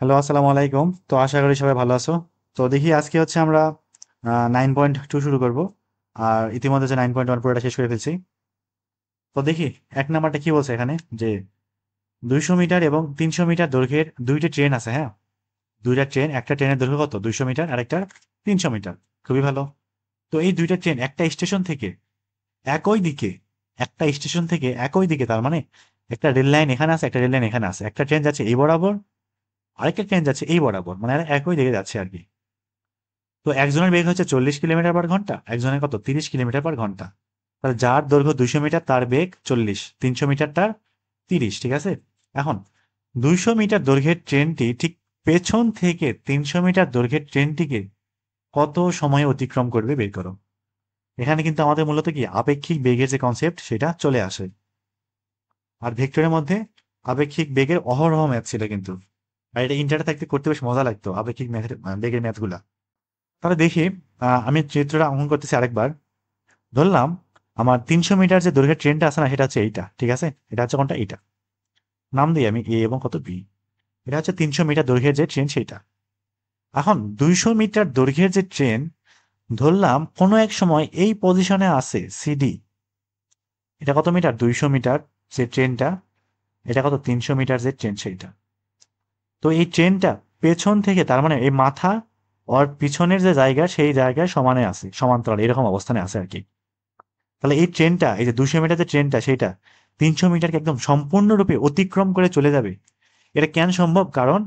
Hello, আসসালামু আলাইকুম। তো আশা করি সবাই ভালো আছো। তো দেখি আজকে হচ্ছে আমরা 9.2 শুরু করব। আর ইতিমধ্যে যে 9.1 পুরোটা শেষ করে ফেলছি। তো দেখি এক নাম্বারটা কি বলছে এখানে, যে 200 মিটার এবং 300 মিটার দৈর্ঘ্যের দুইটা ট্রেন আছে। হ্যাঁ, দুইটা ট্রেন, একটা ট্রেনের দৈর্ঘ্য কত, 200 মিটার, আর একটা 300 মিটার। খুবই ভালো। তো এই দুইটা ট্রেন একটা স্টেশন থেকে একই দিকে, একটা স্টেশন থেকে একই দিকে, তার মানে একটা রেল লাইন এখানে আছে, একটা রেল লাইন এখানে আছে, একটা ট্রেন যাচ্ছে এই বরাবর, আরেকটা ট্রেন যাচ্ছে এই বরাবর, মানে এরা একই দিকে যাচ্ছে আর কি। তো একজনের বেগ হচ্ছে 40 কিলোমিটার/ঘন্টা, একজনের কত, 30 কিলোমিটার/ঘন্টা। তাহলে যার দৈর্ঘ্য 200 মিটার তার বেগ 40, 300 মিটার তার 30। ঠিক আছে। এখন 200 মিটার দৈর্ঘ্যের ট্রেনটি ঠিক পেছন থেকে 300 মিটার দৈর্ঘ্যের ট্রেনটিকে কত সময়ে অতিক্রম করবে বের করো। এখানে কিন্তু আমাদের মূলত কি আপেক্ষিক বেগের যে কনসেপ্ট সেটা চলে আসে। আর ভেক্টরের মধ্যে আপেক্ষিক বেগের অহরহ ম্যাথ ছিল কিন্তু। আর এটা ইন্টারে থাকতে করতে বেশ মজা লাগতো আপেক্ষিক বেগের ম্যাথগুলা। তাহলে দেখি, আমি চিত্রটা অঙ্কন করতেছি আরেকবার। ধরলাম আমার 300 মিটার যে দৈর্ঘ্যের ট্রেনটা আছে না, সেটা হচ্ছে এইটা। ঠিক আছে, এটা হচ্ছে কোনটা, এইটা। নাম দিই আমি এ এবং কত বি। এটা হচ্ছে 300 মিটার দৈর্ঘ্যের যে ট্রেন সেইটা। এখন 200 মিটার দৈর্ঘ্যের যে ট্রেন, ধরলাম কোনো এক সময় এই পজিশনে আছে সিডি। এটা কত মিটার, 200 মিটার যে ট্রেনটা। এটা কত, 300 মিটার যে ট্রেন সেইটা। তো এই ট্রেনটা পেছন থেকে, তার মানে এই মাথা ওর পিছনের যে জায়গা সেই জায়গায় সমানে আছে, সমান্তরাল এরকম অবস্থানে আছে আর কি। তাহলে এই ট্রেনটা, এই যে 200 মিটার যে ট্রেনটা সেইটা 300 মিটারকে একদম সম্পূর্ণরূপে অতিক্রম করে চলে যাবে। এটা কেন সম্ভব? কারণ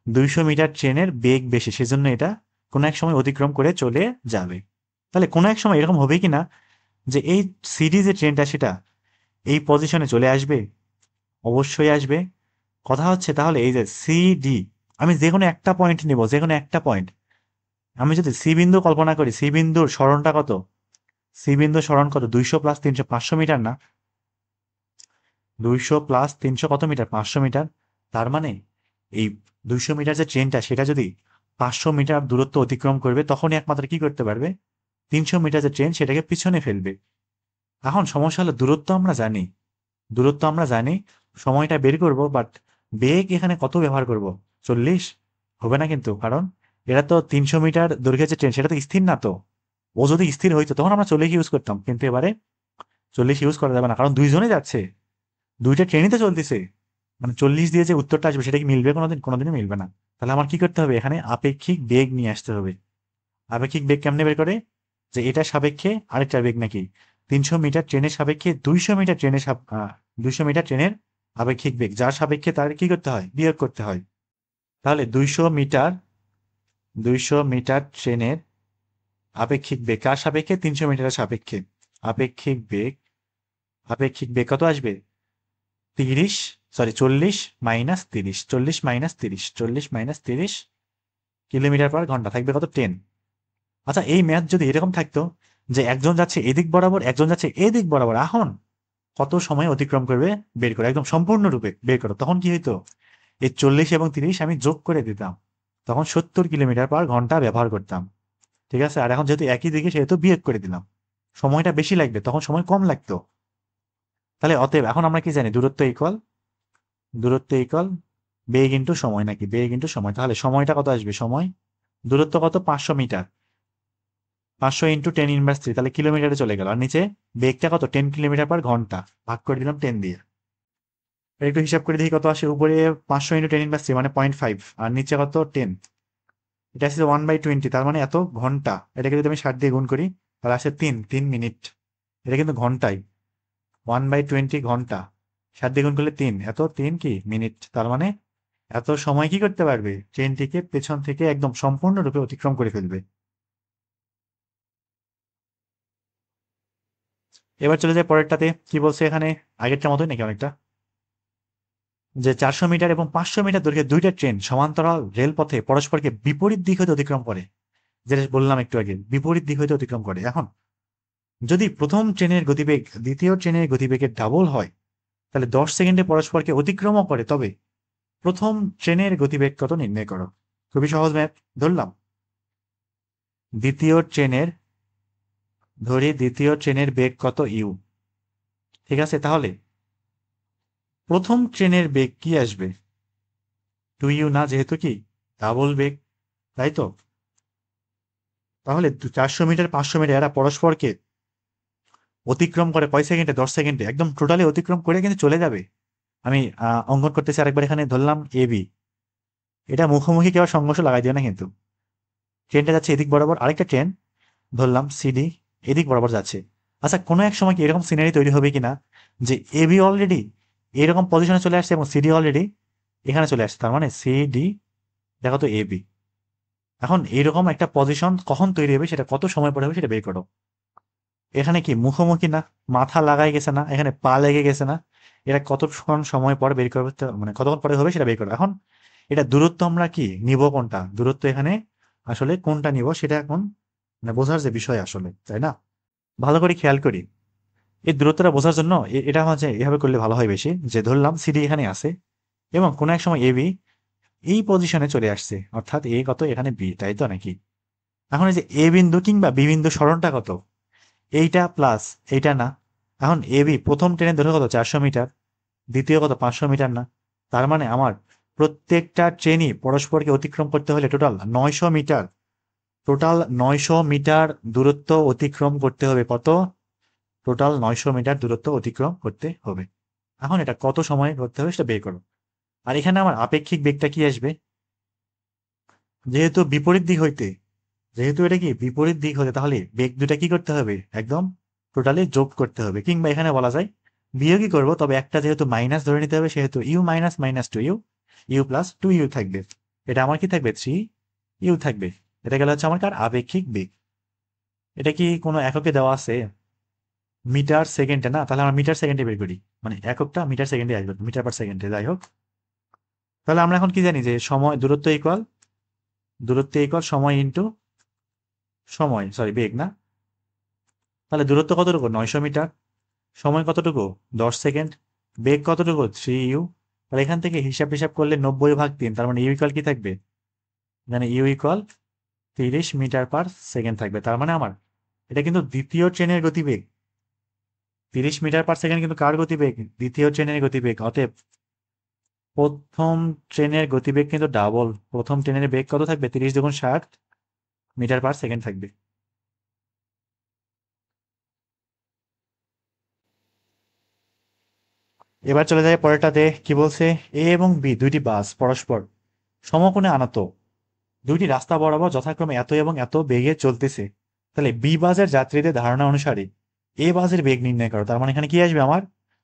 200 মিটার ট্রেনের বেগ বেশি, সেজন্য এটা কোনো এক সময় অতিক্রম করে চলে যাবে। তাহলে কোনো এক সময় এরকম হবে কিনা যে এই সিডি যে ট্রেনটা সেটা এই পজিশনে চলে আসবে? অবশ্যই আসবে। কথা হচ্ছে তাহলে এই যে সিডি, আমি যে কোনো একটা পয়েন্ট নিব, যে কোনো একটা পয়েন্ট। আমি যদি সি বিন্দু কল্পনা করি, সি বিন্দুর সরণটা কত, সি বিন্দুর সরণ কত, 200 + 300, 500 মিটার না? 200 + 300 কত মিটার, 500 মিটার। তার মানে এই 200 মিটার যে ট্রেনটা সেটা যদি 500 মিটার দূরত্ব অতিক্রম করবে, তখনই একমাত্র কি করতে পারবে, 300 মিটার যে ট্রেন সেটাকে পিছনে ফেলবে। এখন সমস্যা হলো দূরত্ব আমরা জানি, দূরত্ব আমরা জানি, সময়টা বের করব, বাট বেগ এখানে কত ব্যবহার করব, 40? হবে না কিন্তু, কারণ এটা তো 300 মিটার দৈর্ঘ্যের যে ট্রেন সেটা তো স্থির না তো। ও যদি স্থির হইতো তখন আমরা 40 ইউজ করতাম, কিন্তু এবারে 40 ইউজ করা যাবে না, কারণ দুইজনে যাচ্ছে, দুইটা ট্রেনই তো চলতেছে। মানে 40 দিয়ে যে উত্তরটা আসবে সেটা কি মিলবে কোনোদিন? কোনোদিনই মিলবে না। তাহলে আমার কি করতে হবে, এখানে আপেক্ষিক বেগ নিয়ে আসতে হবে। আপেক্ষিক বেগ কেমনে বের করে, যে এটার সাপেক্ষে আরেকটার বেগ নাকি, 300 মিটার ট্রেনের সাপেক্ষে 200 মিটার ট্রেনের 200 মিটার ট্রেনের আপেক্ষিক বেগ, যার সাপেক্ষে তার কি করতে হয়, বিয়োগ করতে হয়। তাহলে 200 মিটার, 200 মিটার ট্রেনের আপেক্ষিক বেগ কার সাপেক্ষে, 300 মিটারের সাপেক্ষে। আপেক্ষিক বেগ, আপেক্ষিক বেগ কত আসবে, 30, সরি 40 - 30, 40 - 30, 40 - 30 কিলোমিটার/ঘন্টা থাকবে কত, 10। আচ্ছা, এই ম্যাথ যদি এরকম থাকতো যে একজন যাচ্ছে এদিক বরাবর, একজন যাচ্ছে এদিক বরাবর, এখন কত সময় অতিক্রম করবে বের করে, একদম সম্পূর্ণরূপে বের করো, তখন কি হইতো, এই 40 এবং 30 আমি যোগ করে দিতাম, তখন 70 কিলোমিটার/ঘন্টা ব্যবহার করতাম। ঠিক আছে। আর এখন যেহেতু একই দিকে সেহেতু বিয়োগ করে দিলাম, সময়টা বেশি লাগবে, তখন সময় কম লাগতো। তাহলে অতএব এখন আমরা কি জানি, দূরত্ব ইকুয়াল, দূরত্ব ইকুয়াল বেগ ইন্টু সময়, নাকি বেগ ইন্টু সময়। তাহলে সময়টা কত আসবে, সময়, দূরত্ব কত, 500 মিটার, 500 × 10⁻³ তাহলে কিলোমিটারে চলে গেল। আর নিচে বেগটা কত, 10 কিলোমিটার/ঘন্টা, ভাগ করে দিলাম 10 দিয়ে। এবার একটু হিসাব করে দেখি কত আসে। উপরে 500 × 10⁻³ মানে 0.5, আর নিচে কত, 10। এটা আসছে 1/20, তার মানে এত ঘন্টা। এটাকে যদি আমি 60 দিয়ে গুণ করি তাহলে আসে 3 মিনিট। এটা কিন্তু ঘন্টায়, 1/20 ঘন্টা, 60 দিয়ে গুণ করলে 3, এত 3 কি মিনিট। তার মানে এত সময় কি করতে পারবে, ট্রেনটিকে পেছন থেকে একদম সম্পূর্ণরূপে অতিক্রম করে ফেলবে। এবার চলে যায় পরেরটাতে, কি বলছে এখানে, আগেরটা মতোই নাকি অনেকটা, যে 400 মিটার এবং 500 মিটার দৈর্ঘ্যের দুইটা ট্রেন সমান্তরাল রেলপথে পরস্পরকে বিপরীত দিক হতে অতিক্রম করে। যেটা বললাম একটু আগে, বিপরীত দিক হতে অতিক্রম করে। এখন যদি প্রথম ট্রেনের গতিবেগ দ্বিতীয় ট্রেনের গতিবেগের ডাবল হয়, তাহলে 10 সেকেন্ডে পরস্পরকে অতিক্রমও করে, তবে প্রথম ট্রেনের গতিবেগ কত নির্ণয় করো। খুবই সহজ ম্যাথ। ধরলাম দ্বিতীয় ট্রেনের, ধরি দ্বিতীয় ট্রেনের বেগ কত, ইউ। ঠিক আছে। তাহলে প্রথম ট্রেনের বেগ কি আসবে, 2u না, যেহেতু কি ডাবল বেগ, তাই তো? তাহলে 400 মিটার 500 মিটার এরা পরস্পরকে অতিক্রম করে কয় সেকেন্ডে? 10 সেকেন্ডে, একদম টোটালি অতিক্রম করে কিন্তু চলে যাবে। আমি অঙ্কন করতেছি আরেকবার, এখানে ধরলাম এ বি, এটা মুখোমুখি কেউ সংঘর্ষ লাগাই দিও না কিন্তু। ট্রেনটা যাচ্ছে এদিক বরাবর, আরেকটা ট্রেন ধরলাম সিডি এদিক বরাবর যাচ্ছে। আচ্ছা, কোনো এক সময় কি এরকম সিনারি তৈরি হবে কিনা যে এ বি অলরেডি এরকম পজিশনে চলে আসছে এবং সিডি অলরেডি এখানে চলে আসছে, তার মানে সিডি দেখো তো এ বি। এখন এইরকম একটা পজিশন কখন তৈরি হবে, সেটা কত সময় পরে হবে সেটা বের করো। এখানে কি মুখোমুখি না, মাথা লাগাই গেছে না, এখানে পা লেগে গেছে না, এটা কতক্ষণ সময় পরে বের করবে, মানে কতক্ষণ পরে হবে সেটা বের করো। এখন এটা দূরত্ব আমরা কি নিব, কোনটা দূরত্ব এখানে আসলে কোনটা নিব সেটা এখন মানে বোঝার যে বিষয় আসলে, তাই না? ভালো করে খেয়াল করি, এই দূরত্বটা বোঝার জন্য এটা হচ্ছে এভাবে করলে ভালো হয় বেশি, যে ধরলাম সিডি এখানে আছে এবং কোনো এক সময় এবি এই পজিশনে চলে আসছে, অর্থাৎ এ কত এখানে বি, তাই তো নাকি? এখন এই যে এ বিন্দু কিংবা বি বিন্দু সরণটা কত, এইটা প্লাস এইটা না। এখন এ বি প্রথম ট্রেনে ধরে কত 400 মিটার, দ্বিতীয় কত 500 মিটার না? তার মানে আমার প্রত্যেকটা ট্রেনই পরস্পরকে অতিক্রম করতে হলে টোটাল 900 মিটার, টোটাল 900 মিটার দূরত্ব অতিক্রম করতে হবে। কত? টোটাল 900 মিটার দূরত্ব অতিক্রম করতে হবে। এখন এটা কত সময় করতে হবে সেটা বের করো। আর এখানে আমার আপেক্ষিক বেগটা কি আসবে? যেহেতু বিপরীত দিক হইতে, যেহেতু এটা কি বিপরীত দিক হতে, তাহলে বেগ দুটা কি করতে হবে? একদম টোটালি যোগ করতে হবে, কিংবা এখানে বলা যায় বিয়োগই করবো, তবে একটা যেহেতু মাইনাস ধরে নিতে হবে, সেহেতু u minus minus two u, u plus two u থাকবে। এটা আমার কি থাকবে? থ্রি ইউ থাকবে। এটা গেল হচ্ছে আমার কার আপেক্ষিক বেগ। এটা কি কোনো এককে দেওয়া আছে? মিটার সেকেন্ডে না, তাহলে আমরা মিটার সেকেন্ডে বের করি, মানে এককটা মিটার সেকেন্ডে আসবে, মিটার পার সেকেন্ডে। যাই হোক, তাহলে আমরা এখন কি জানি যে সময় দূরত্ব ইকুয়াল সময় ইন্টু সময়, সরি বেগ না। তাহলে দূরত্ব কতটুকু? 900 মিটার। সময় কতটুকু? 10 সেকেন্ড। বেগ কতটুকু? 3 ইউ। তাহলে এখান থেকে হিসাব করলে 90/3, তার মানে ইউ ইকুয়াল কি থাকবে? মানে u equal 30 metre per second থাকবে। তার মানে আমার এটা কিন্তু দ্বিতীয় ট্রেনের গতিবেগ। 30 মিটার পার সেকেন্ড কিন্তু কার গতিবেগ? দ্বিতীয় ট্রেনের গতিবেগ। অতএব প্রথম ট্রেনের গতিবেগ কিন্তু ডাবল। প্রথম ট্রেনের বেগ কত থাকবে? 30 × 60 মিটার পার সেকেন্ড থাকবে। এবার চলে যায় পরেরটাতে, কি বলছে? এ এবং বি দুইটি বাস পরস্পর সমকোণে আনত, দুইটি রাস্তা বরাবর যথাক্রমে এত এবং এত বেগে চলতেছে। তাহলে বি বাসের যাত্রীদের ধারণা অনুসারে এ বাসের বেগ নির্ণয় করো। তার মানে এখানে কি আসবে? আমার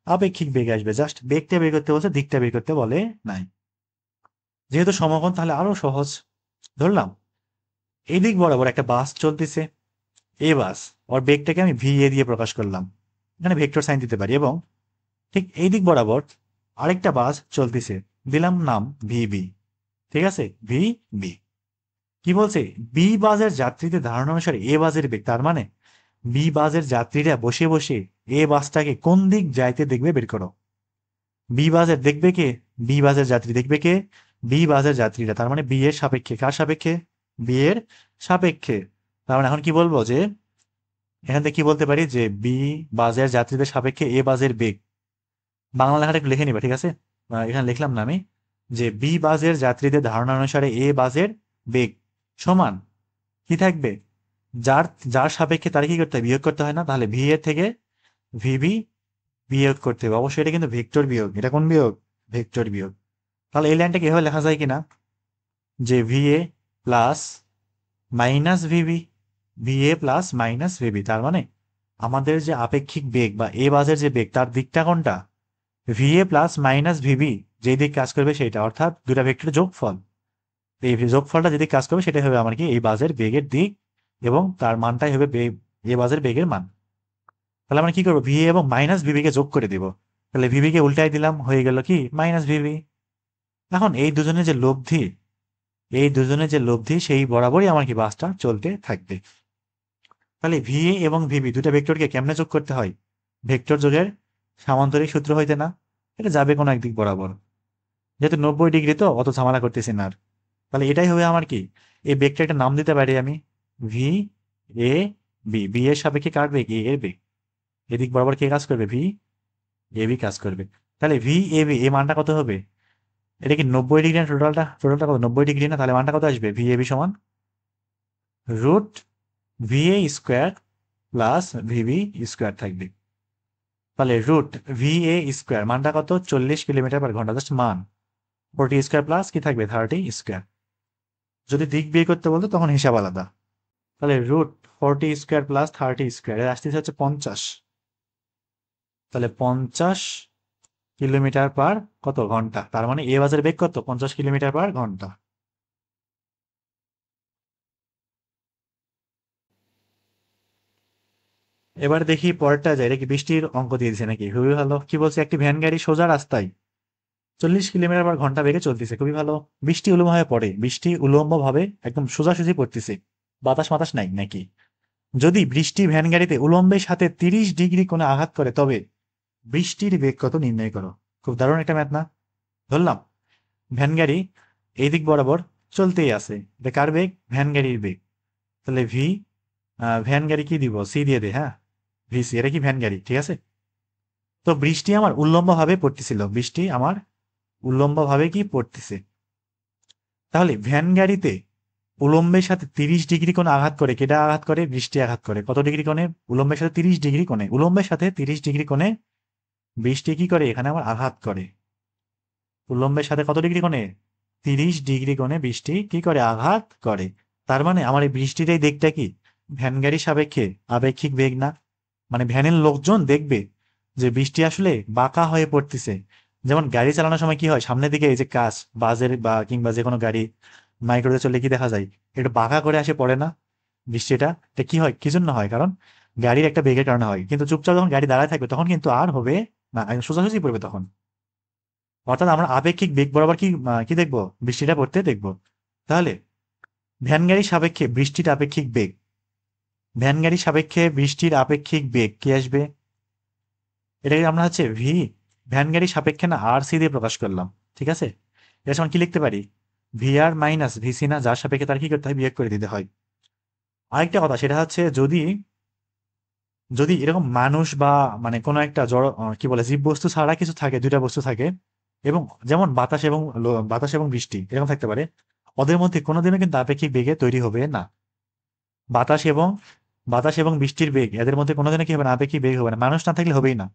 আপেক্ষিক বেগ আসবে। জাস্ট বেগটা বের করতে বলছে, দিকটা বের করতে বলে নাই। যেহেতু সমকোণ তাহলে আরো সহজ। ধরলাম এই দিক বরাবর একটা বাস চলতেছে, এ বাস, ওর বেগটাকে আমি ভি এ দিয়ে প্রকাশ করলাম, এখানে ভেক্টর সাইন দিতে পারি। এবং ঠিক এই দিক বরাবর আরেকটা বাস চলতেছে, দিলাম নাম ভি বি। ঠিক আছে, ভি বি। কি বলছে? বি বাসের যাত্রীদের ধারণা অনুসারে এ বাসের বেগ, তার মানে বি বাসের যাত্রীরা বসে বসে এ বাসটাকে কোন দিক যাইতে দেখবে বের করো। বি বাসের দেখবে কে? বি বাসের যাত্রী দেখবে কে? বি বাসের যাত্রীরা, তার মানে বি এর সাপেক্ষে। কার সাপেক্ষে? বি এর সাপেক্ষে। তার মানে এখন কি বলবো যে এখান থেকে কি বলতে পারি যে বি বাসের যাত্রীদের সাপেক্ষে এ বাসের বেগ। বাংলা লেখাটা একটু লিখে নিবা, ঠিক আছে? এখানে লিখলাম না আমি, যে বি বাসের যাত্রীদের ধারণা অনুসারে এ বাসের বেগ সমান কি থাকবে? যার যার সাপেক্ষে তার কি করতে হয়? বিয়োগ করতে হয় না? তাহলে ভি এর থেকে ভিবি বিয়োগ করতে হবে। অবশ্যই এটা কিন্তু ভেক্টর বিয়োগ। এটা কোন বিয়োগ? ভেক্টর বিয়োগ। তাহলে এই লাইনটা কিভাবে লেখা যায় কিনা, যে VA plus minus VB, VA plus minus VB, তার মানে আমাদের যে আপেক্ষিক বেগ বা এ বাসের যে বেগ, তার দিকটা কোনটা? ভিএ প্লাস মাইনাস ভিবি, যেই দিক কাজ করবে সেইটা, অর্থাৎ দুটা ভেক্টরের যোগফল। এই যোগফলটা যেদিক কাজ করবে সেটাই হবে আমার কি এই বাসের বেগের দিক, এবং তার মানটাই হবে এ বাসের বেগের মান। তাহলে আমরা কি করবো? ভিএ এবং মাইনাস ভিবি কে যোগ করে দিব। তাহলে ভিবি কে উল্টাই দিলাম, হয়ে গেল কি মাইনাস ভিবি। এখন এই দুজনের যে লব্ধি সেই বরাবরই আমার কি বাসটা চলতে থাকবে। তাহলে ভিএ এবং ভিবি দুটা ভেক্টরকে কেমনে যোগ করতে হয়? ভেক্টর যোগের সামান্তরিক সূত্র হইতে না? এটা যাবে কোনো একদিক বরাবর, যেহেতু 90 ডিগ্রি তো অত ঝামেলা করতেছি না আর। তাহলে এটাই হবে আমার কি, এই বেগটা একটা নাম দিতে পারি আমি, ভি এ বি। বি এর সাপেক্ষে কার বেগ? এ এর বেগ। এদিক বরাবর কে কাজ করবে? ভি এ বি কাজ করবে। তাহলে ভি এ বি এই মানটা কত হবে? এটা কি 90 ডিগ্রি না? টোটালটা কত? 90 ডিগ্রি না? তাহলে মানটা কত আসবে? ভি এ বি সমান root V A square plus VB square থাকবে। তাহলে রুট ভি এ স্কোয়ার মানটা কত? 40 কিলোমিটার/ঘন্টা, জাস্ট মান। 40 স্কোয়ার প্লাস কি থাকবে? 30 স্কোয়ার। যদি দিক বিয়ে করতে বলতো তখন হিসাব আলাদা। তাহলে রুট 40 স্কোয়ার প্লাস 30 স্কোয়ার আসতেছে হচ্ছে 50। তাহলে 50 কিলোমিটার/ঘন্টা, তার মানে এ বাজের বেগ কত? 50 কিলোমিটার/ঘন্টা। এবার দেখি পরেরটা যায়, এটা কি বৃষ্টির অঙ্ক দিয়ে দিছে নাকি? খুবই ভালো। কি বলছে? একটি ভ্যান গাড়ি সোজা রাস্তায় 40 কিলোমিটার/ঘন্টা বেগে চলতেছে, খুবই ভালো। বৃষ্টি উলম্ব ভাবে পড়ে, বৃষ্টি উলম্ব ভাবে একদম সোজাসুজি পড়তেছে, বাতাস মাতাস নাই নাকি। যদি বৃষ্টি ভ্যান গাড়িতে উলম্বের সাথে 30 ডিগ্রি কোণে আঘাত করে তবে বৃষ্টির বেগ কত নির্ণয় করো। খুব দারুণ একটা ম্যাথ না? ধরলাম ভ্যান গাড়ি এই দিক বরাবর চলতেই আছে, এটা কার বেগ? ভ্যান গাড়ির বেগ। তাহলে ভি, ভ্যান গাড়ি কি দিব? সি দিয়ে দে, হ্যাঁ, ভি সি। এটা কি ভ্যান গাড়ি, ঠিক আছে। তো বৃষ্টি আমার উল্লম্ব ভাবে পড়তেছিল, বৃষ্টি আমার উল্লম্ব ভাবে কি পড়তেছে। তাহলে ভ্যান গাড়িতে উলম্বের সাথে 30 ডিগ্রি কোণে আঘাত করে, কেটা আঘাত করে? বৃষ্টি আঘাত করে। কত ডিগ্রি কোণে? উলম্বের সাথে 30 ডিগ্রি কোণে। উলম্বের সাথে 30 ডিগ্রি কোণে বৃষ্টি কি করে? এখানে আমার আঘাত করে। উলম্বের সাথে কত ডিগ্রি কোণে? 30 ডিগ্রি কোণে বৃষ্টি কি করে? আঘাত করে। তার মানে আমার এই বৃষ্টির এই দিকটা কি ভ্যান গাড়ির সাপেক্ষে আপেক্ষিক বেগ না? মানে ভ্যানের লোকজন দেখবে যে বৃষ্টি আসলে বাঁকা হয়ে পড়তেছে। যেমন গাড়ি চালানোর সময় কি হয়, সামনের দিকে এই যে কাচ, বাসের বা কিংবা যে কোনো গাড়ি মাইক্রোতে চললে কি দেখা যায়? এটা বাঁকা করে আসে পড়ে না বৃষ্টিটা? এটা কি হয়, কি জন্য হয়? কারণ গাড়ির একটা বেগের কারণে হয়। কিন্তু চুপচাপ যখন গাড়ি দাঁড়ায় থাকবে তখন কিন্তু আর হবে না, একদম সোজাসুজি পড়বে তখন। অর্থাৎ আমরা আপেক্ষিক বেগ বরাবর কি দেখবো? বৃষ্টিটা পড়তে দেখবো। তাহলে ভ্যান গাড়ির সাপেক্ষে বৃষ্টির আপেক্ষিক বেগ, ভ্যান গাড়ির সাপেক্ষে বৃষ্টির আপেক্ষিক বেগ কি আসবে? এটাকে আমরা হচ্ছে ভি, ভ্যান গাড়ির সাপেক্ষে না আর সি দিয়ে প্রকাশ করলাম, ঠিক আছে। এর সমান কি লিখতে পারি? ভি আর মাইনাস ভিসি না, যার সাপেক্ষে তার কি করতে হয়? বিয়োগ করে দিতে হয়। আরেকটা কথা সেটা হচ্ছে, যদি যদি এরকম মানুষ বা মানে কোনো একটা জড় কি বলে জীব বস্তু ছাড়া কিছু থাকে, দুইটা বস্তু থাকে, এবং যেমন বাতাস এবং বৃষ্টি এরকম থাকতে পারে, ওদের মধ্যে কোনোদিনও কিন্তু আপেক্ষিক বেগে তৈরি হবে না। বাতাস এবং বাতাস এবং বৃষ্টির বেগ, এদের মধ্যে কোনোদিনও কি হবে না? আপেক্ষিক বেগ হবে না। মানুষ না থাকলে হবেই না।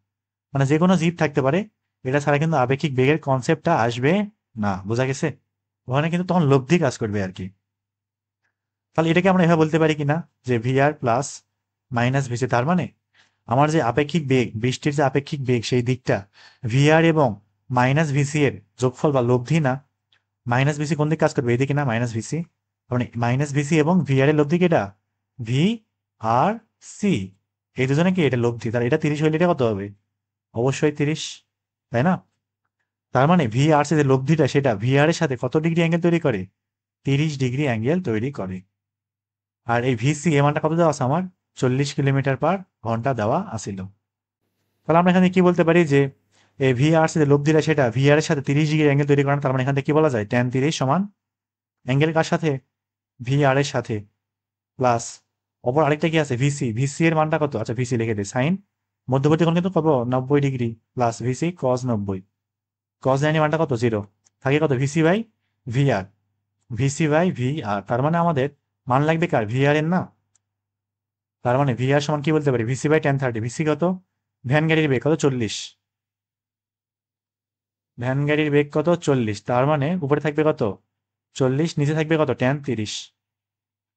মানে যে কোনো জীব থাকতে পারে, এটা ছাড়া কিন্তু আপেক্ষিক বেগের কনসেপ্টটা আসবে না। বোঝা গেছে? ওখানে কিন্তু তখন লব্ধি কাজ করবে আর কি। তাহলে এটাকে আমরা এভাবে বলতে পারি কিনা যে ভি আর প্লাস মাইনাস ভিসি, তার মানে আমার যে আপেক্ষিক বেগ, বৃষ্টির যে আপেক্ষিক বেগ, সেই দিকটা ভি আর এবং মাইনাস ভিসি এর যোগফল বা লব্ধি না। মাইনাস ভিসি কোন দিকে কাজ করবে? এদিকে না, মাইনাস ভিসি। মানে মাইনাস ভিসি এবং ভি আর এর লব্ধি কি এটা? ভি আর সি। এই দুজনে কি এটা লব্ধি, তার এটা 30 হইলে এটা কত হবে? অবশ্যই 30, তাই না? তার মানে ভি আর সি যে লব্ধিটা, সেটা ভি আর এর সাথে কত ডিগ্রি অ্যাঙ্গেল তৈরি করে? 30 ডিগ্রি অ্যাঙ্গেল তৈরি করে। আর এই ভিসি এ মানটা কত দেওয়া আছে আমার? 40 কিলোমিটার/ঘন্টা দেওয়া আছিল। তাহলে আমরা এখানে কি বলতে পারি যে এই ভি আর সি যে লব্ধিটা, সেটা ভি আর এর সাথে 30 ডিগ্রি অ্যাঙ্গেল তৈরি করে না। তার মানে এখান থেকে কি বলা যায়? ট্যান 30 সমান অ্যাঙ্গেল কার সাথে? ভি আর এর সাথে, প্লাস অপর আরেকটা কি আছে? ভিসি। ভিসি এর মানটা কত? আচ্ছা ভিসি লিখে দিই, সাইন মধ্যবর্তী কোণ কিন্তু কত? 90 degree, plus VC cos 90। Cos 90 মানটা কত? 0। থাকে কত? VC by V R, VC by V R. তার মানে আমাদের মান লাগবে কার? ভি আর এর না। তার মানে ভি আর সমান কি বলতে পারি? VC by tan 30। ভিসি কত? ভ্যান গাড়ির বেগ কত? 40। ভ্যান গাড়ির বেগ কত? 40। তার মানে উপরে থাকবে কত? 40, নিচে থাকবে কত? ট্যান 30।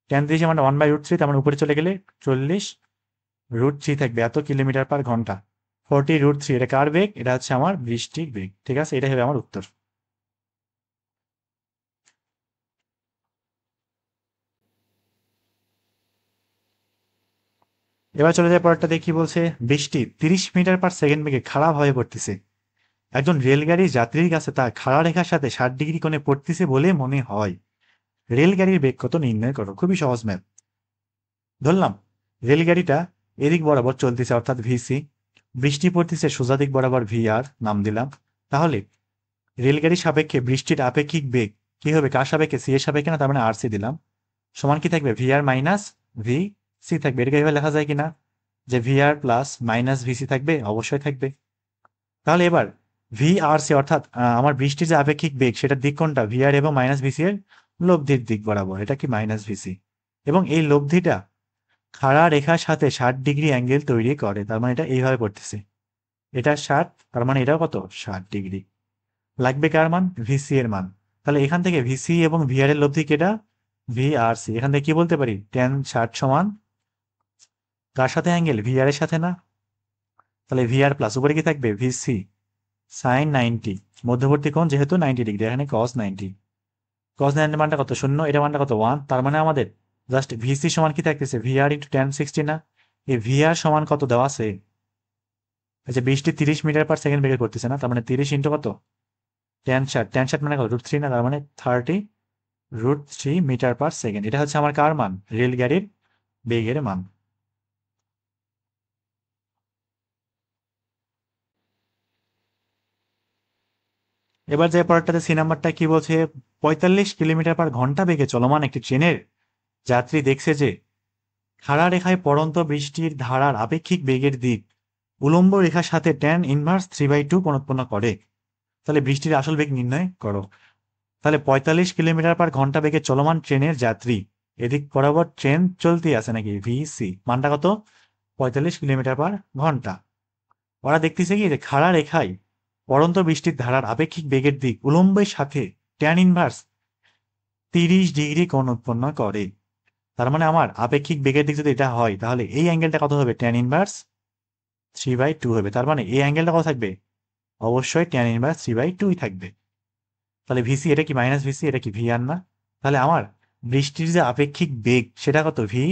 ট্যান 30 মানে 1/√3, তার মানে উপরে চলে গেলে 40√3 থাকবে এত কিলোমিটার/ঘন্টা। 40√3 এটা কার বেগ? এটা হচ্ছে আমার বৃষ্টির বেগ, ঠিক আছে। এটাই হবে আমার উত্তর। এবার চলে যায় পরেরটা, দেখি বলছে বৃষ্টি 30 মিটার/সেকেন্ড বেগে খারাপ হয়ে পড়তেছে। একজন রেলগাড়ির যাত্রীর কাছে তার খাড়া রেখার সাথে 60 ডিগ্রি কোণে পড়তেছে বলে মনে হয়। রেলগাড়ির বেগ কত নির্ণয় করো। খুবই সহজ ম্যাথ। ধরলাম রেলগাড়িটা এদিক বরাবর চলতেছে, অর্থাৎ ভিসি। বৃষ্টি পড়তেছে সোজা দিক বরাবর, ভি আর নাম দিলাম। তাহলে রেলগাড়ির সাপেক্ষে বৃষ্টির আপেক্ষিক বেগ কি হবে? কার সাপেক্ষে? সি এর সাপেক্ষে না, তার মানে আর সি দিলাম। সমান কি থাকবে? ভি আর মাইনাস ভি সি থাকবে। এটাকে এভাবে লেখা যায় কিনা যে ভি আর প্লাস মাইনাস ভিসি থাকবে? অবশ্যই থাকবে। তাহলে এবার ভি আর সি অর্থাৎ আমার বৃষ্টির যে আপেক্ষিক বেগ সেটার দিক কোনটা, ভি আর এবং মাইনাস ভিসি এর লব্ধির দিক বরাবর, এটা কি মাইনাস ভিসি, এবং এই লব্ধিটা খাড়া রেখার সাথে 60 ডিগ্রি অ্যাঙ্গেল তৈরি করে, তার মানে এটা এইভাবে পড়তেছে, এটা 60, তার মানে এটাও কত 60 ডিগ্রি। লাগবে কার মান, ভিসি এর মান। তাহলে এখান থেকে ভিসি এবং ভিআর এর লব্ধি কেটা, ভি আর সি। এখান থেকে কি বলতে পারি, টেন 60 সমান কার সাথে অ্যাঙ্গেল, ভিআর এর সাথে না, তাহলে ভিআর প্লাস উপরে কি থাকবে ভিসি সাইন 90, মধ্যবর্তী কোণ যেহেতু 90 ডিগ্রি, এখানে কস 90, কস 90 মানটা কত শূন্য, এটা মানটা কত 1, তার মানে আমাদের জাস্ট ভিসি সমান কি থাকতেছে ভিআর ইন্টু টেন 60 না, এই ভিআর সমান কত দেওয়া আছে, আচ্ছা 20 টি 30 মিটার পার সেকেন্ড বেগে করতেছে না, তার মানে 30 ইন্টু কত টেন ষাট মানে কত √3 না, তার মানে 30 √3 মিটার পার সেকেন্ড। এটা হচ্ছে আমার কার মান, রেল গাড়ির বেগের মান। এবার যে পরেরটাতে সি নাম্বারটা কি বলছে, 45 কিলোমিটার পার ঘন্টা বেগে চলমান একটি ট্রেনের যাত্রী দেখছে যে খাড়া রেখায় পড়ন্ত বৃষ্টির ধারার আপেক্ষিক বেগের দিক উলম্ব রেখার সাথে ট্যান ইনভার্স 3/2 কোণ উৎপন্ন করে। তাহলে বৃষ্টির আসল বেগ নির্ণয় করো। তাহলে 45 কিলোমিটার পার ঘন্টা বেগে চলমান ট্রেনের যাত্রী, এদিক বরাবর ট্রেন চলতে আছে নাকি, ভিসি মানটা কত 45 কিলোমিটার পার ঘন্টা। ওরা দেখতেছে কি যে খাড়া রেখায় পড়ন্ত বৃষ্টির ধারার আপেক্ষিক বেগের দিক উলম্বের সাথে ট্যান ইনভার্স 30 ডিগ্রি কোণ উৎপন্ন করে। তার মানে আমার আপেক্ষিক বেগের দিক যদি এটা হয়, তাহলে এই অ্যাঙ্গেলটা কত হবে, ট্যান ইনভার্স 3/2 হবে। তার মানে এই অ্যাঙ্গেলটা কত থাকবে, অবশ্যই ট্যান ইনভার্স 3/2 থাকবে। তাহলে ভিসি এটা কি মাইনাস ভিসি, এটা কি ভি আর না, তাহলে আমার বৃষ্টির যে আপেক্ষিক বেগ সেটা কত, ভি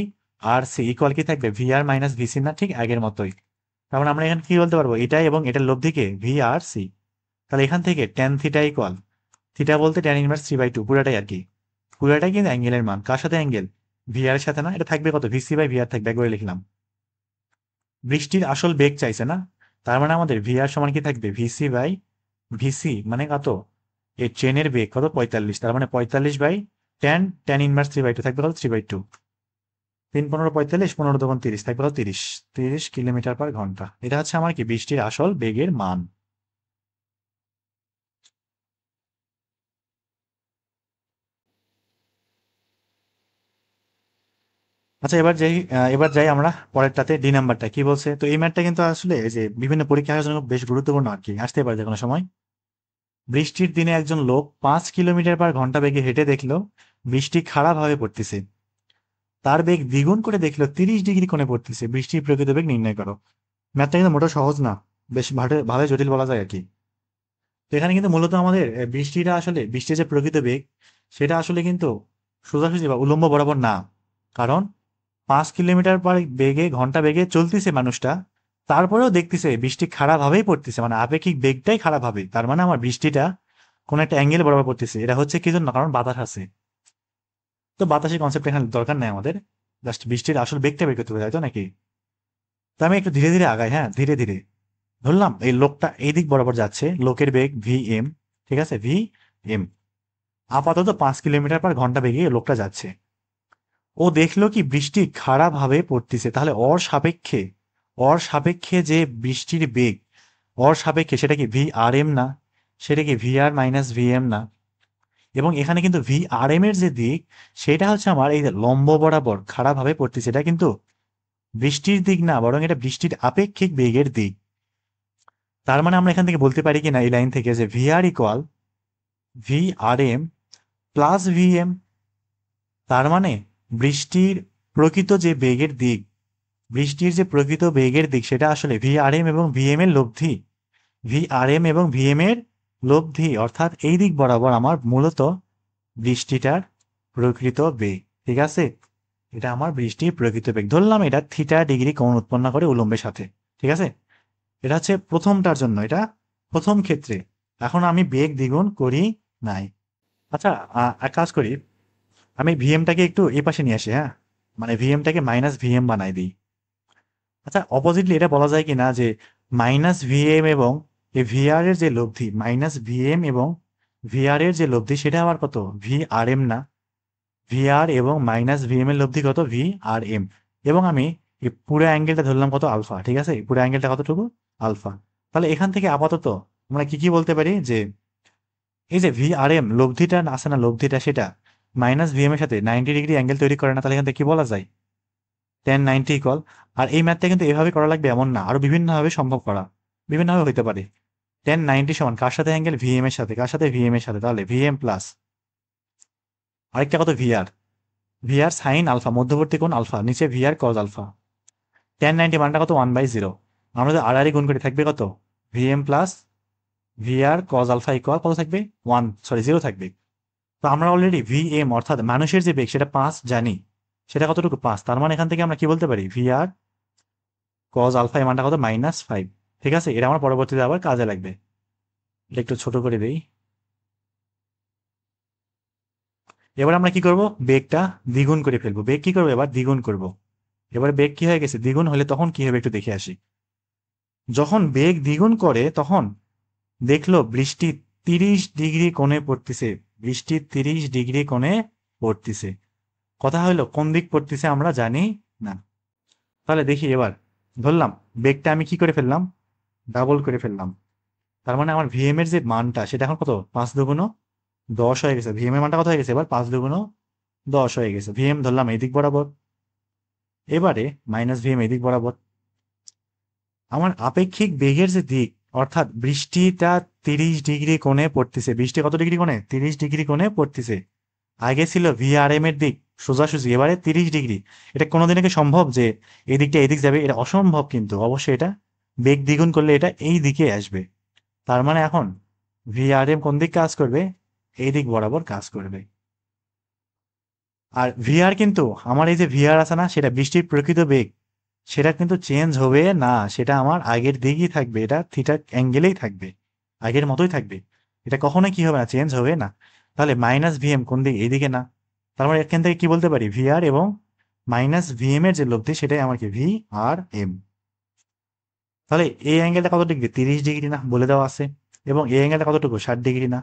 আর সি ইকুয়াল কি থাকবে, ভি আর মাইনাস ভিসি না, ঠিক আগের মতোই। তার মানে আমরা এখানে কি বলতে পারবো, এটাই এবং এটার লব্ধিকে ভি আর সি। তাহলে এখান থেকে ট্যান থিটা ইকুয়াল, থিটা বলতে ট্যান ইনভার্স 3/2 পুরাটাই আর কি, পুরাটাই কিন্তু অ্যাঙ্গেলের মান, কার সাথে অ্যাঙ্গেল, ভি আর এর সাথে না, এটা থাকবে কত ভিসি বাই ভি আর থাকবে, একবারে লিখলাম। বৃষ্টির আসল বেগ চাইছে না, তার মানে আমাদের ভি আর সমান কি থাকবে, ভিসি বাই ভিসি মানে কত, এই ট্রেনের বেগ কত 45, তার মানে 45/10, ট্যান ইনভার্স 3/2 থাকবে কত 3/2, 3 × 15 = 45, 15 × 2 = 30, থাকবে কত 30 কিলোমিটার পার ঘন্টা। এটা হচ্ছে আমার কি বৃষ্টির আসল বেগের মান। আচ্ছা এবার যাই আমরা পরেরটাতে, ডি নাম্বারটা কি বলছে। তো এই ম্যাথটা কিন্তু আসলে এই যে বিভিন্ন পরীক্ষা আসার জন্য বেশ গুরুত্বপূর্ণ আর কি, আসতে পারে যে কোনো সময়। বৃষ্টির দিনে একজন লোক 5 কিলোমিটার পার ঘন্টা বেগে হেঁটে দেখলো বৃষ্টি খারাপভাবে পড়তেছে, তার বেগ দ্বিগুণ করে দেখলো 30 ডিগ্রি কোণে পড়তেছে, বৃষ্টির প্রকৃত বেগ নির্ণয় করো। ম্যাথটা কিন্তু মোটেও সহজ না, বেশ ভালো জটিল বলা যায় আর কি। তো এখানে কিন্তু মূলত আমাদের বৃষ্টির যে প্রকৃত বেগ সেটা আসলে কিন্তু সোজাসুজি বা উলম্ব বরাবর না, কারণ 5 কিলোমিটার পার ঘন্টা বেগে চলতেছে মানুষটা, তারপরেও দেখতেছে বৃষ্টি খারাপভাবেই পড়তেছে, মানে আপেক্ষিক বেগটাই খারাপ হবে, তার মানে আমার বৃষ্টিটা কোন একটা অ্যাঙ্গেল বরাবর পড়তেছে। এটা হচ্ছে কি জন্য, কারণ বাতাস আছে। তো বাতাসের কনসেপ্ট এখানে দরকার নেই আমাদের, জাস্ট বৃষ্টির আসল বেগটা বের করতে হবে, তাই তো নাকি। তো আমি একটু ধীরে ধীরে আগাই, হ্যাঁ ধীরে ধীরে। ধরলাম এই লোকটা এই দিক বরাবর যাচ্ছে, লোকের বেগ ভি এম, ঠিক আছে ভি এম, আপাতত 5 কিলোমিটার পার ঘন্টা বেগে লোকটা যাচ্ছে। ও দেখলো কি বৃষ্টি খারাপভাবে পড়তেছে, তাহলে ওর সাপেক্ষে যে বৃষ্টির বেগ, ওর সাপেক্ষে সেটা কি ভি আর এম না, সেটা কি ভি আর মাইনাস ভি এম না, এবং এখানে কিন্তু ভি আর এম এর যে দিক সেটা হচ্ছে আমার এই যে লম্ব বরাবর খাড়াভাবে পড়তেছে, এটা কিন্তু বৃষ্টির দিক না, বরং এটা বৃষ্টির আপেক্ষিক বেগের দিক। তার মানে আমরা এখান থেকে বলতে পারি কিনা এই লাইন থেকে যে V R equal V R M plus V M. তার মানে বৃষ্টির প্রকৃত যে বেগের দিক, বৃষ্টির যে প্রকৃত বেগের দিক সেটা আসলে ভি আর এম এবং ভি এম এর লব্ধি, ভি আর এম এবং ভি এম এর লব্ধি, অর্থাৎ এই দিক বরাবর আমার মূলত বৃষ্টিটার প্রকৃত বেগ, ঠিক আছে। এটা আমার বৃষ্টির প্রকৃত বেগ, ধরলাম এটা থিটা ডিগ্রি কোণ উৎপন্ন করে উলম্বের সাথে, ঠিক আছে। এটা হচ্ছে প্রথমটার জন্য, এটা প্রথম ক্ষেত্রে। এখন আমি বেগ দ্বিগুণ করি নাই। আচ্ছা এক কাজ করি, আমি ভিএমটাকে একটু এ পাশে নিয়ে আসি, হ্যাঁ মানে ভিএমটাকে মাইনাস ভিএম বানাই দিই। আচ্ছা অপোজিটলি এটা বলা যায় কিনা যে মাইনাস ভিএম এবং এই ভিআর এর যে লব্ধি, মাইনাস ভিএম এবং ভিআর এর যে লব্ধি সেটা আবার কত, ভি আর এম না, ভিআর এবং মাইনাস ভিএম এর লব্ধি কত, ভি আর এম। এবং আমি এই পুরো অ্যাঙ্গেলটা ধরলাম কত, আলফা, ঠিক আছে, এই পুরো অ্যাঙ্গেলটা কতটুকু, আলফা। তাহলে এখান থেকে আপাতত আমরা কি বলতে পারি যে এই যে VRM লব্ধিটা আছে না, লব্ধিটা সেটা মাইনাস ভিএম এর সাথে 90 ডিগ্রি অ্যাঙ্গেল তৈরি করে না, তাহলে এখান থেকে কি বলা যায়? 1090 ইকুয়াল। আর এই ম্যাথটা কিন্তু এভাবে করা লাগবে এমন না, আরো বিভিন্নভাবে সম্ভব করা, বিভিন্নভাবে হইতে পারে। 1090 সমান কার সাথে অ্যাঙ্গেল? ভিএম এর সাথে। কার সাথে? ভিএম এর সাথে। তাহলে ভিএম প্লাস আরেকটা কত? ভিআর। ভিআর সাইন আলফা, মধ্যবর্তী কোণ আলফা, নিচে ভিআর কজ আলফা। 1090 মানটা কত? 1/0। আমরা যদি আর গুণ করি থাকবে কত? VM plus VR cos alpha equal কত থাকবে? 0 থাকবে। তো আমরা অলরেডি ভিএম অর্থাৎ মানুষের যে বেগ সেটা 5 জানি, সেটা কতটুকু? 5। তার মানে এখান থেকে আমরা কি বলতে পারি? ভিআর কজ আলফা এর মানটা কত? -5। ঠিক আছে, এটা আমার পরবর্তীতে আবার কাজে লাগবে। এটা একটু ছোট করে দেই। এবার আমরা কি করব? বেগটা দ্বিগুণ করে ফেলবো। বেগ কি করবো এবার? দ্বিগুণ করব। এবারে বেগ কি হয়ে গেছে? দ্বিগুণ হলে তখন কি হবে একটু দেখে আসি। যখন বেগ দ্বিগুণ করে তখন দেখলো বৃষ্টি 30 ডিগ্রি কোণে পড়তেছে। বৃষ্টি 30 ডিগ্রি কোণে পড়তেছে। কথা হলো কোন দিক পড়তেছে আমরা জানি না। তাহলে দেখি এবার, ধরলাম বেগটা আমি কি করে ফেললাম? ডাবল করে ফেললাম। তার মানে আমার ভিএম এর যে মানটা সেটা এখন কত? 5 দুগুণ 10 হয়ে গেছে। ভিএম এর মানটা কত হয়ে গেছে এবার? 5 দুগুণ 10 হয়ে গেছে। ভিএম ধরলাম এই দিক বরাবর, এবারে মাইনাস ভিএম এই দিক বরাবর। আমার আপেক্ষিক বেগের যে দিক, অর্থাৎ বৃষ্টিটা 30 ডিগ্রি কোণে পড়তেছে। বৃষ্টি কত ডিগ্রি কোণে? 30 ডিগ্রি কোণে পড়তেছে। আগে ছিল ভিআরএম এর দিক সোজাসুজি, এবারে 30 ডিগ্রি। এটা কোনোদিনও কি সম্ভব যে এই দিকটা এদিক যাবে? এটা অসম্ভব, কিন্তু অবশ্যই এটা বেগ দ্বিগুণ করলে এটা এই দিকে আসবে। তার মানে এখন ভিআরএম কোন দিক কাজ করবে? এই দিক বরাবর কাজ করবে। আর ভিআর কিন্তু আমার এই যে ভিআর আছে না, সেটা বৃষ্টির প্রকৃত বেগ, সেটা কিন্তু চেঞ্জ হবে না। সেটা আমার আগের দিকেই থাকবে, এটা থিটা অ্যাঙ্গেলেই থাকবে, আগের মতোই থাকবে। এটা কখনোই কি হবে না? চেঞ্জ হবে না। তাহলে মাইনাস ভিএম কোন দিকে? এইদিকে না। তার মানে এখান থেকে কি বলতে পারি? ভিআর এবং মাইনাস ভিএম এর যে লব্ধি সেটাই আমার কি? V R M. তাহলে এই অ্যাঙ্গেলটা কত ডিগ্রি? 30 ডিগ্রি না বলে দেওয়া আছে। এবং এই অ্যাঙ্গেলটা কতটুকু? 60 ডিগ্রি না।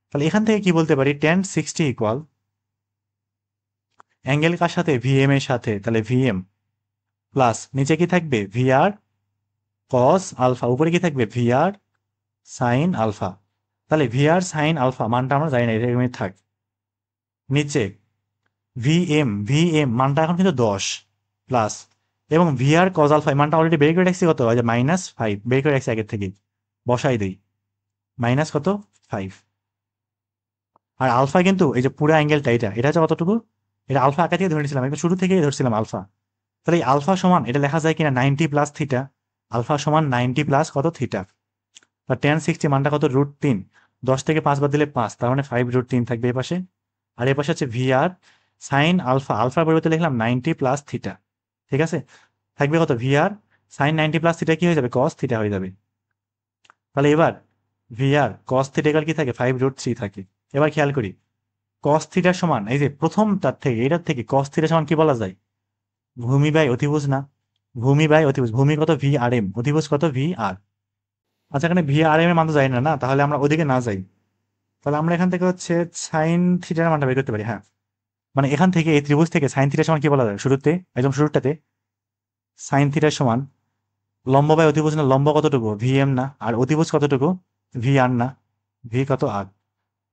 তাহলে এখান থেকে কি বলতে পারি? 1060 ইকুয়াল অ্যাঙ্গেল কার সাথে? ভিএম এর সাথে। তাহলে ভিএম প্লাস নিচে কি থাকবে? ভিআর কস আলফা, উপরে কি থাকবে? VR sine alpha. তাহলে ভিআর সাইন আলফা মানটা আমরা জানি না, এটা এরকমই থাক। নিচে ভিএম মানটা এখন কিন্তু 10 প্লাস, এবং ভিআর কজ আলফা মানটা অলরেডি বের করে রাখছি কত? যে -5 বের করে রাখছি আগের থেকে, বসাই দেই। মাইনাস কত? 5। আর আলফা কিন্তু এই যে পুরো অ্যাঙ্গেলটা, এটা হচ্ছে কতটুকু? এটা আলফা আঁকা থেকে ধরে নিয়েছিলাম, একদম শুরু থেকেই ধরছিলাম আলফা। তাহলে এই আলফা সমান এটা লেখা যায় কিনা? 90 প্লাস থিটা। আলফা সমান 90 প্লাস কত? থিটা। 1060 মানটা কত? √3। 10 থেকে 5 বাদ দিলে 5, তার মানে 5√3 থাকবে এই পাশে। আর এই পাশে হচ্ছে ভিআর সাইন আলফা, আলফার পরিবর্তে লিখলাম 90 প্লাস থিটা। ঠিক আছে, থাকবে কত? ভিআর সাইন 90 প্লাস থিটা কি হয়ে যাবে? কস থিটা হয়ে যাবে। তাহলে এবার ভিআর কস থিটা এর কি থাকে? 5√3 থাকে। এবার খেয়াল করি, কস থিটার সমান এই যে প্রথমটার থেকে, এটার থেকে কস থিটা সমান কি বলা যায়? ভূমি বাই অতিভুজ না? ভূমি বাই অতিভুজ। ভূমি কত? VRM, অতিভুজ কত? VR। আচ্ছা, এখানে VRM এর মান তো জানি না, না তাহলে আমরা ওদিকে না যাই। তাহলে আমরা এখান থেকে হচ্ছে সাইন থিটার মানটা বের করতে পারি। হ্যাঁ, মানে এখান থেকে এই ত্রিভুজ থেকে সাইন থিটার সমান কি বলা যায়? শুরুতে একদম শুরুটাতে সাইন থিটার সমান লম্ব বাই অতিভুজ না? লম্ব কতটুকু? ভিএম না? আর অতিভুজ কতটুকু? VR না? ভি কত? আর।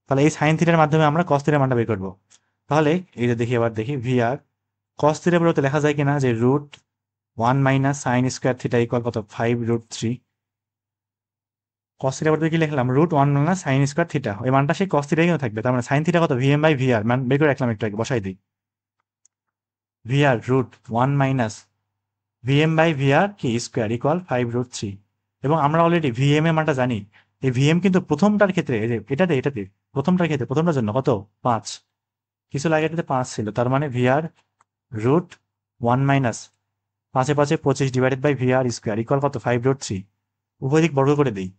তাহলে এই সাইন থিটার মাধ্যমে আমরা কস থিটার মানটা বের করবো। তাহলে এই যে দেখি, এবার দেখি ভিআর কস থিটার পরিবর্তে লেখা যায় কিনা যে √1 minus sine square theta equal কত? 5√3। কস থিটার পরিবর্তে কি লিখলাম? √1 মাইনাস সাইন স্কোয়ার থিটা। ওই মানটা সেই কস থিটাই কিন্তু থাকবে। তার মানে সাইন থিটা কত? ভিএম বাই ভিআর মান বের করে রাখলাম, একটু আগে বসাই দিই। VR √1 minus VM by VR কি স্কোয়ার ইকুয়াল 5√3। এবং আমরা অলরেডি ভিএম এর মানটা জানি। এই ভিএম কিন্তু প্রথমটার ক্ষেত্রে, এই যে এটাতে প্রথমটার ক্ষেত্রে, প্রথমটার জন্য কত? 5। কিছু লাগে এটাতে 5 ছিল, তার মানে ভিআর √1 মাইনাস 5 এ 5 25 divided by VR square equal কত? 5√3। উভয় দিক বর্গ করে দিই,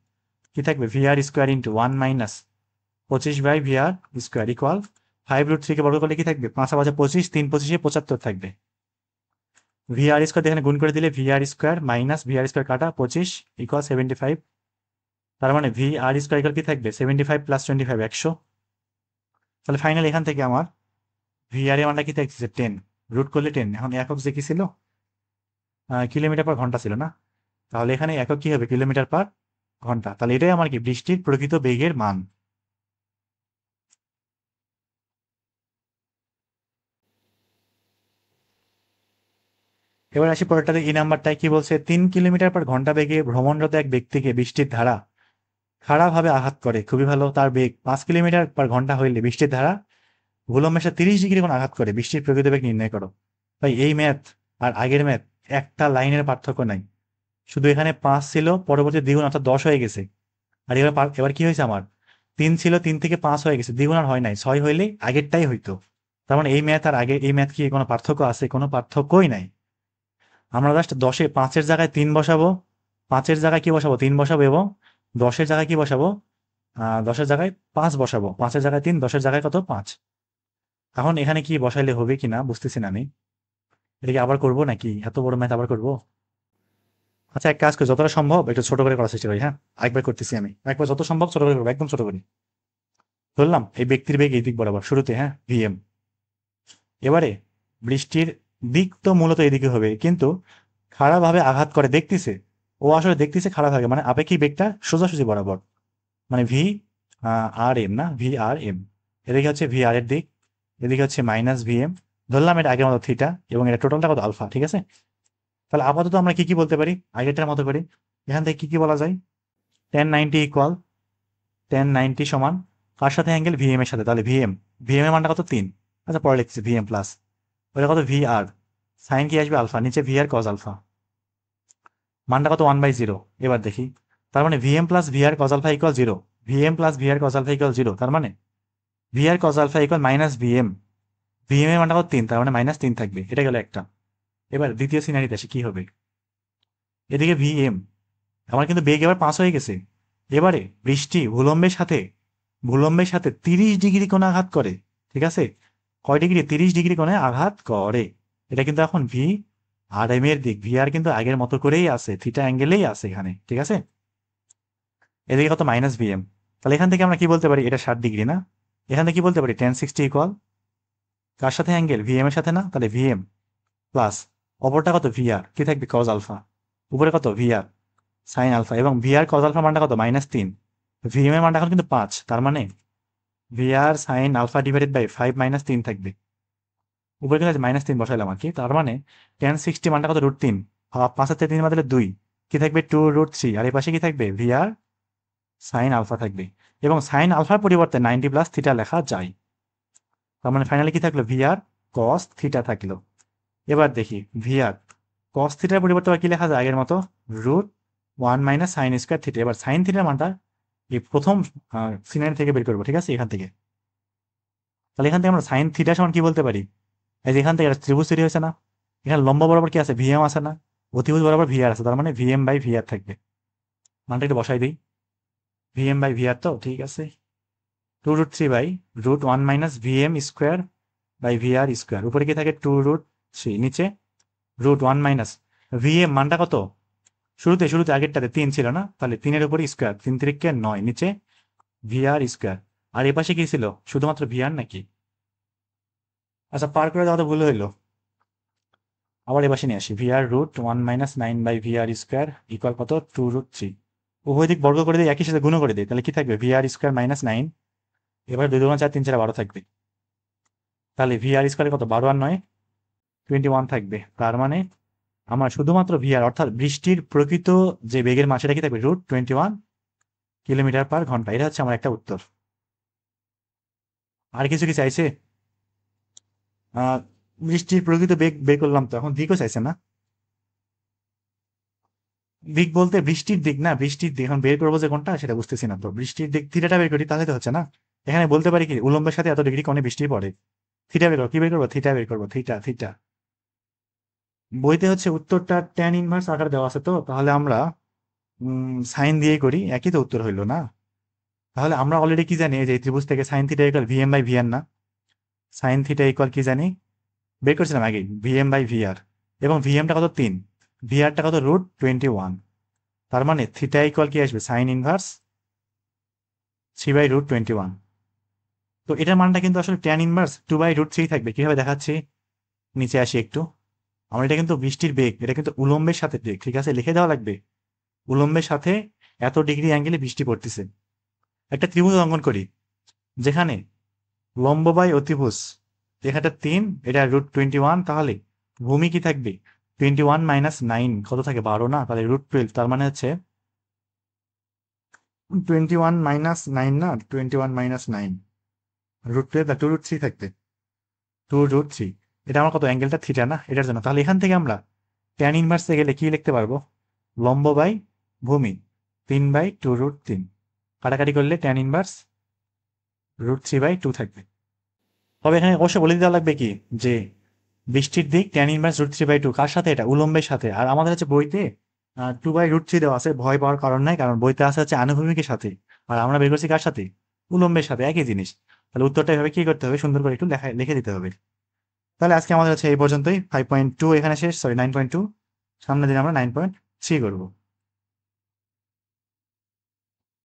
কি থাকবে? VR square into 1 minus 25 by VR square equal 5√3 কে বর্গ করলে কি থাকবে? 5 5 25, 3 25 75 থাকবে। ভিআর স্কোয়ার এখানে গুণ করে দিলে VR square minus VR square কাটা 25 ইকুয়াল 75। তার মানে ভিআর স্কোয়ার ইকুয়াল কি থাকবে? 75 প্লাস 25 100। তাহলে ফাইনালি এখান থেকে আমার ভিআর এর মানটা কি থাকছে? 10। রুট করলে 10। এখন একক যে কি ছিল? কিলোমিটার পার ঘন্টা ছিল না? তাহলে এখানে একক কি হবে? কিলোমিটার পার ঘন্টা। তাহলে এটাই আমার কি বৃষ্টির প্রকৃত বেগের মান। এবার আসি পরেরটাতে, এই নাম্বারটায় কি বলছে, 3 কিলোমিটার/ঘন্টা বেগে ভ্রমণরত এক ব্যক্তিকে বৃষ্টির ধারা খাড়াভাবে আঘাত করে, খুবই ভালো। তার বেগ 5 কিলোমিটার/ঘন্টা হইলে বৃষ্টির ধারা ভূলম্বের সাথে 30 ডিগ্রি কোণ আঘাত করে, বৃষ্টির প্রকৃত বেগ নির্ণয় করো। ভাই এই ম্যাথ আর আগের ম্যাথ একটা লাইনের পার্থক্য নাই, শুধু এখানে 5 ছিল, পরবর্তী দ্বিগুণ অর্থাৎ 10 হয়ে গেছে। আর এবার এবার কি হয়েছে, আমার 3 ছিল, 3 থেকে 5 হয়ে গেছে, দ্বিগুণ আর হয় নাই, 6 হইলে আগেরটাই হইতো। তার মানে এই ম্যাথ আর আগে এই ম্যাথ কি কোনো পার্থক্য আছে? কোনো পার্থক্যই নাই। আমরা জাস্ট 10-এ 5-এর জায়গায় 3 বসাবো, 5-এর জায়গায় কি বসাবো, 3 বসাবো, এবং 10-এর জায়গায় কি বসাবো, 10-এর জায়গায় 5 বসাবো, 5-এর জায়গায় 3, 10-এর জায়গায় কত, 5। এখন এখানে কি বসাইলে হবে কিনা বুঝতেছি না আমি, এটা কি আবার করবো নাকি, এত বড় ম্যাথ আবার করবো? আচ্ছা, এক কাজ করি, যতটা সম্ভব একটু ছোট করে করার চেষ্টা করি। হ্যাঁ, একবার করতেছি আমি, একবার যত সম্ভব ছোট করে করবো, একদম ছোট করি। ধরলাম এই ব্যক্তির বেগ এই দিক বরাবর শুরুতে, হ্যাঁ, ভিএম। এবারে বৃষ্টির দিক তো মূলত এদিকে হবে, কিন্তু খাড়াভাবে আঘাত করে দেখতেছে, ও আসলে দেখতেছে খাড়াভাবে, মানে আপেক্ষিক বেগটা সোজাসুজি বরাবর, মানে ভি আর এম, না ভি আর এম। এদিকে হচ্ছে ভি আর এর দিক, এদিকে হচ্ছে মাইনাস ভি এম। ধরলাম এটা আগের মতো থিটা, এবং এটা টোটালটা কত, আলফা, ঠিক আছে। তাহলে আপাতত আমরা কি কি বলতে পারি আগেরটার মতো করি, এখান থেকে কি কি বলা যায়, 1090 ইকুয়াল 1090 সমান কার সাথে, অ্যাঙ্গেল ভিএম এর সাথে, তাহলে ভিএম, ভিএম এর মানটা কত, 3। আচ্ছা, পরে লিখছি ভিএম প্লাস ওটা কত, ভি আর সাইন কি আসবে, আলফা, নিচে ভি আর কজ আলফা, মানটা কত, 1/0। এবার দেখি, তার মানে VM plus V R cos alpha equal 0, VM plus V R cos alpha equal 0, তার মানে V R cos alpha equal minus VM, VM এর মানটা কত, 3, তার মানে -3 থাকবে, এটা গেল একটা। এবার দ্বিতীয় সিনারিতে আসি, কি হবে, এদিকে ভিএম, আমার কিন্তু বেগ এবার 5 হয়ে গেছে। এবারে বৃষ্টি ভূলম্বের সাথে 30 ডিগ্রি কোণে আঘাত করে, ঠিক আছে। কয় ডিগ্রি, 30 ডিগ্রি কোণে আঘাত করে। এটা কিন্তু এখন ভি আর এম এর দিক, ভি আর কিন্তু আগের মতো করেই আছে, থিটা অ্যাঙ্গেলেই আছে এখানে, ঠিক আছে। এদিকে কত, মাইনাস ভিএম। তাহলে এখান থেকে আমরা কি বলতে পারি, এটা 60 ডিগ্রি না, এখান থেকে কি বলতে পারি, 1060 ইকুয়াল কার সাথে, অ্যাঙ্গেল ভিএম এর সাথে, না, তাহলে ভিএম প্লাস অপরটা কত, ভিআর কি থাকবে, কজ আলফা, উপরে কত, ভিআর সাইন আলফা, এবং ভিআর কজ আলফা মানটা কত, -3। ভিএম এর মানটা এখন কিন্তু 5, তার মানে VR sine alpha divided by 5 -3 থাকবে। উপরে কিন্তু -3 বসাইলাম আর কি, তার মানে 1060 মানটা কত, √3। 5 থেকে 3 বাদলে 2, কি থাকবে, 2√3। আর এই পাশে কি থাকবে, ভিআর সাইন আলফা থাকবে, এবং সাইন আলফার পরিবর্তে 90 প্লাস থিটা লেখা যায়। তার মানে ফাইনালি কি থাকলো, ভিআর কস থিটা থাকলো। এবার দেখি ভিআর কস থিটার পরিবর্তে আবার কি লেখা যায়, আগের মতো √1 - সাইন স্কোয়ার থিটা। এবার সাইন থিটার মানটা এই প্রথম সিনারি থেকে বের করবো, ঠিক আছে, এখান থেকে। তাহলে এখান থেকে আমরা সাইন থিটা সমান কি বলতে পারি, এই যে এখান থেকে একটা ত্রিভুজ তৈরি হয়েছে না, এখানে লম্বা বরাবর কি আছে, ভিএম আছে না, অতিভুজ বরাবর ভিআর আছে, তার মানে ভিএম বাই ভিআর থাকবে। মানটা একটু বসাই দিই, ভিএম বাই ভিআর, তো ঠিক আছে, 2√3/√1 - VM square by VR square, উপরে কি থাকে, 2√3, নিচে √1 - ভিএম মানটা কত, শুরুতে শুরুতে আগেরটাতে 3 ছিল না, তাহলে 3-এর উপরে স্কোয়ার, 3×3 = 9, নিচে ভিআর স্কোয়ার। আর এ পাশে কি ছিল, শুধুমাত্র ভিআর নাকি, আচ্ছা পার করে দেওয়া তো ভুল হইলো, আবার এ পাশে নিয়ে আসি, ভিআর √1 - 9/ভিআর স্কোয়ার ইকুয়াল কত, 2√3। উভয় দিক বর্গ করে দিই, একই সাথে গুণ করে দিই, তাহলে কি থাকবে, ভিআর স্কোয়ার -9, এবার 2 2 4 3 4 12 থাকবে, তাহলে ভিআর স্কোয়ারে কত, 12 আর 9 21 থাকবে। তার মানে আমার শুধুমাত্র ভিআর অর্থাৎ বৃষ্টির প্রকৃত যে বেগের মান সেটা কি থাকবে, √21 কিলোমিটার/ঘন্টা। এটা হচ্ছে আমার একটা উত্তর। আর কিছু কি চাইছে, আহ বৃষ্টির প্রকৃত বেগ বের করলাম, তো এখন দিকও চাইছে না, দিক বলতে বৃষ্টির দিক না, বৃষ্টির দিক এখন বের করবো যে কোনটা সেটা বুঝতেছি না, তো বৃষ্টির দিক থিটাটা বের করি, তাহলে তো হচ্ছে না। এখানে বলতে পারি কি, উলম্বের সাথে এত ডিগ্রি কোণে বৃষ্টি পড়ে, থিটা বের করবো, কি বের করবো, থিটা বের করবো, থিটা থিটা। বইতে হচ্ছে উত্তরটা ট্যান ইনভার্স আকারে দেওয়া আছে, তো তাহলে আমরা সাইন দিয়েই করি, একই তো উত্তর হইলো না। তাহলে আমরা অলরেডি কি জানি, যে এই ত্রিভুজ থেকে sine theta equal VM by VR, না, সাইন থিটা ইকুয়াল কি জানি, বের করছিলাম আগে, ভিএম বাই ভিআর, এবং ভিএমটা কত, 3, ভিআরটা কত, √21। তার মানে থিটা ইকুয়াল কি আসবে, সাইন ইনভার্স 3/√21। তো এটার মানটা কিন্তু আসলে ট্যান ইনভার্স 2/√3 থাকবে। কিভাবে দেখাচ্ছি, নিচে আসি একটু, আমার এটা কিন্তু বৃষ্টির বেগ, এটা কিন্তু উলম্বের সাথে বেগ, ঠিক আছে, লিখে দেওয়া লাগবে, উলম্বের সাথে এত ডিগ্রি অ্যাঙ্গেলে বৃষ্টি পড়তেছে। একটা ত্রিভুজ অঙ্কন করি, যেখানে লম্ব বাই অতিভুজ এখানটা 3, এটা √21, তাহলে ভূমি কি থাকবে 21 - 9, কত থাকে 12 না, তাহলে √12, তার মানে হচ্ছে 21 - 9 না, 21 - 9 √12, 2√3 থাকবে, 2√3। এটা আমার কত, অ্যাঙ্গেলটা থিটা না, এটার জন্য। তাহলে এখান থেকে আমরা ট্যান ইনভার্সে গেলে কি লিখতে পারবো, লম্ব বাই ভূমি 3/2√3, কাটাকাটি করলে ট্যান ইনভার্স √3/2 থাকবে। তবে এখানে অবশ্যই বলে দেওয়া লাগবে কি, যে বৃষ্টির দিক ট্যান ইনভার্স √3/2 কার সাথে, এটা উলম্বের সাথে। আর আমাদের হচ্ছে বইতে 2/√3 দেওয়া আছে, ভয় পাওয়ার কারণ নাই, কারণ বইতে আছে হচ্ছে আনুভূমিকের সাথে, আর আমরা বের করছি কার সাথে, উলম্বের সাথে, একই জিনিস। তাহলে উত্তরটা এভাবে কি করতে হবে, সুন্দর করে একটু লিখে দিতে হবে। তাহলে আজকে আমাদের হচ্ছে এই পর্যন্তই, 5.2 এখানে শেষ, সরি 9.2, সামনের দিন আমরা 9.3 করবো।